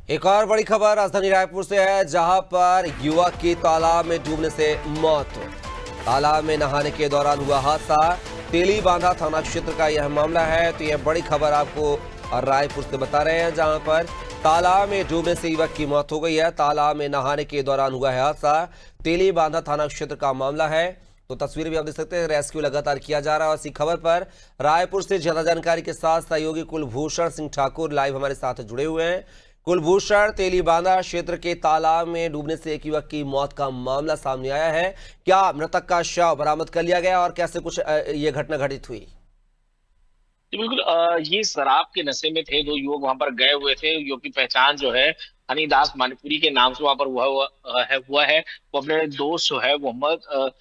एक और बड़ी खबर राजधानी रायपुर से है, जहां पर युवक की तालाब में डूबने से मौत। तालाब में नहाने के दौरान हुआ हादसा। तेली बांधा थाना क्षेत्र का यह मामला है। तो यह बड़ी खबर आपको रायपुर से बता रहे हैं, जहां पर तालाब में डूबने से युवक की मौत हो गई है। तालाब में नहाने के दौरान हुआ है हादसा। तेली बांधा थाना क्षेत्र का मामला है। तो तस्वीर भी आप देख सकते हैं, रेस्क्यू लगातार किया जा रहा है। और इसी खबर पर रायपुर से ज्यादा जानकारी के साथ सहयोगी कुलभूषण सिंह ठाकुर लाइव हमारे साथ जुड़े हुए हैं। कुलभूषण, तेलीबांधा क्षेत्र के तालाब में डूबने से एक युवक की मौत का मामला सामने आया है। क्या मृतक का शव बरामद कर लिया गया और कैसे कुछ ये घटना घटित हुई? जी बिल्कुल। ये शराब के नशे में थे। दो युवक वहां पर गए हुए थे। युवक की पहचान जो है हनीदास मानीपुरी के नाम से वहां पर हुआ है। वो अपने दोस्त जो है मोहम्मद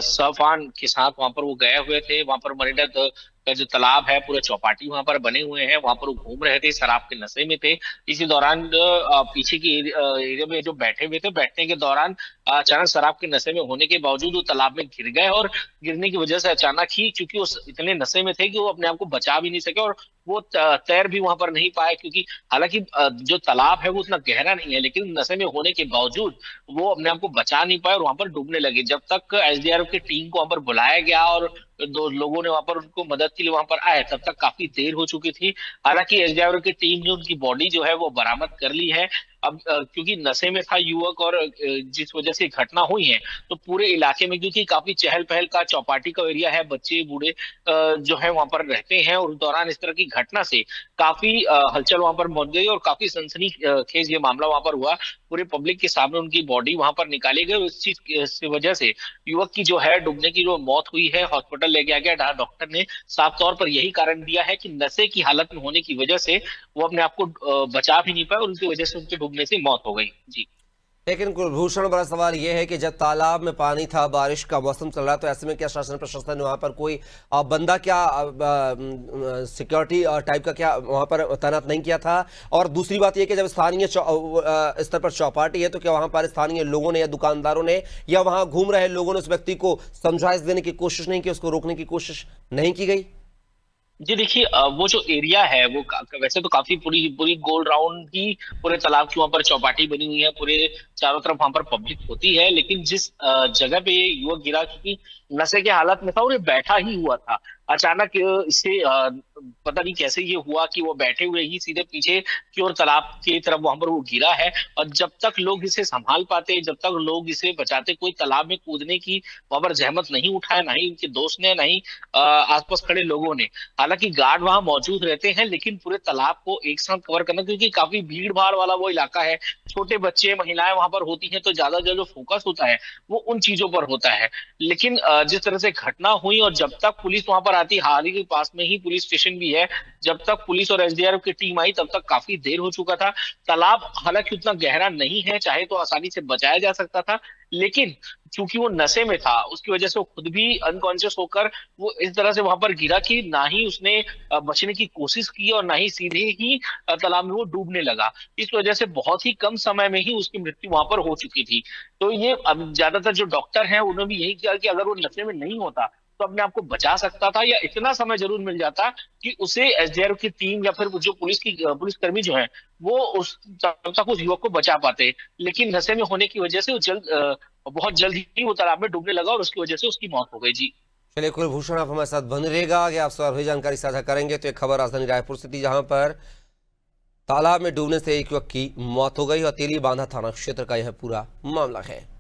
सफान के साथ वहां पर वो गए हुए थे। वहां पर मरीडा का जो तालाब है, पूरे चौपाटी वहां पर बने हुए हैं। वहां पर वो घूम रहे थे, शराब के नशे में थे। इसी दौरान पीछे की एरिया में जो बैठे हुए थे, बैठने के दौरान अचानक शराब के नशे में होने के बावजूद वो तालाब में गिर गए। और गिरने की वजह से अचानक ही, चूंकि वो इतने नशे में थे कि वो अपने आप को बचा भी नहीं सके और वो तैर भी वहां पर नहीं पाए। क्योंकि हालांकि जो तालाब है वो उतना गहरा नहीं है, लेकिन नशे में होने के बावजूद वो अपने आप को बचा नहीं पाए और वहां पर डूबने लगे। जब तक एसडीआरएफ की टीम को वहां पर बुलाया गया और दो लोगों ने वहां पर उनको मदद के लिए वहां पर आए, तब तक काफी देर हो चुकी थी। हालांकि एसडीआरएफ की टीम ने उनकी बॉडी जो है वो बरामद कर ली है। अब क्योंकि नशे में था युवक और जिस वजह से घटना हुई है, तो पूरे इलाके में, क्योंकि काफी चहल पहल का चौपाटी का एरिया है, बच्चे बूढ़े जो है वहां पर रहते हैं, और उस दौरान इस तरह की घटना से काफी हलचल वहां पर मच गई और काफी सनसनी खेज ये मामला वहां पर हुआ। पूरे पब्लिक के सामने उनकी बॉडी वहां पर निकाली गई। इस चीज की वजह से युवक की जो है डूबने की जो मौत हुई है, हॉस्पिटल ले गया गया। डॉक्टर ने साफ तौर पर यही कारण दिया है कि नशे की हालत में होने की वजह से वो अपने आप को बचा भी नहीं पाए और उनकी वजह से उनके डूबने से मौत हो गई। जी। लेकिन कुलभूषण, बड़ा सवाल यह है कि जब तालाब में पानी था, बारिश का मौसम चल रहा, तो ऐसे में क्या शासन प्रशासन ने वहां पर कोई बंदा, क्या सिक्योरिटी टाइप का क्या वहां पर तैनात नहीं किया था? और दूसरी बात यह कि जब स्थानीय स्तर पर चौपाटी है, तो क्या वहां पर स्थानीय लोगों ने या दुकानदारों ने या वहां घूम रहे लोगों ने उस व्यक्ति को समझाइश देने की कोशिश नहीं की, उसको रोकने की कोशिश नहीं की गई? जी देखिए, वो जो एरिया है वो वैसे तो काफी पूरी पूरी गोल राउंड ही पूरे तालाब की वहां पर चौपाटी बनी हुई है। पूरे चारों तरफ वहां पर पब्लिक होती है। लेकिन जिस जगह पे ये युवक गिरा, क्योंकि नशे के हालत में था और ये बैठा ही हुआ था, अचानक इसे पता नहीं कैसे ये हुआ कि वो बैठे हुए ही सीधे पीछे की ओर तालाब की तरफ वहां पर वो गिरा है। और जब तक लोग इसे संभाल पाते, जब तक लोग इसे बचाते, कोई तालाब में कूदने की वहां पर जहमत नहीं उठाया, ना ही उनके दोस्त ने, ना ही आसपास खड़े लोगों ने। हालांकि गार्ड वहां मौजूद रहते हैं, लेकिन पूरे तालाब को एक साथ कवर करना, क्योंकि काफी भीड़ भाड़ वाला वो इलाका है, छोटे बच्चे महिलाएं वहां पर होती हैं, तो ज्यादा जो फोकस होता है वो उन चीजों पर होता है। लेकिन जिस तरह से घटना हुई और जब तक पुलिस वहां पर आती, हाल ही के पास में ही पुलिस स्टेशन भी है, जब तक पुलिस और एसडीआरएफ की टीम आई तब तक काफी देर हो चुका था। तालाब हालांकि उतना गहरा नहीं है, चाहे तो आसानी से बचाया जा सकता था, लेकिन चूंकि वो नशे में था, उसकी वजह से वो खुद भी अनकॉन्शियस होकर वो इस तरह से वहां पर गिरा कि ना ही उसने बचने की कोशिश की और ना ही सीधे ही तालाब में वो डूबने लगा। इस वजह से बहुत ही कम समय में ही उसकी मृत्यु वहां पर हो चुकी थी। तो ये अब ज्यादातर जो डॉक्टर हैं उन्होंने भी यही किया कि अगर वो नशे में नहीं होता तो अपने आप को बचा सकता था, या इतना समय जरूर मिल जाता कि उसे एसडीआरएफ की टीम या फिर जो पुलिसकर्मी जो है वो उस तब तक उस युवक को बचा पाते। लेकिन नशे में होने की वजह से वो बहुत जल्द ही वो तालाब में डूबने लगा और उसकी वजह से उसकी मौत हो गई। जी। चलिए कुलभूषण, आप हमारे साथ बने रहेगा, आगे आपसे और भी जानकारी साझा करेंगे। तो एक खबर राजधानी रायपुर से थी, जहां पर तालाब में डूबने से एक युवक की मौत हो गई और तेली बांधा थाना क्षेत्र का यह पूरा मामला है।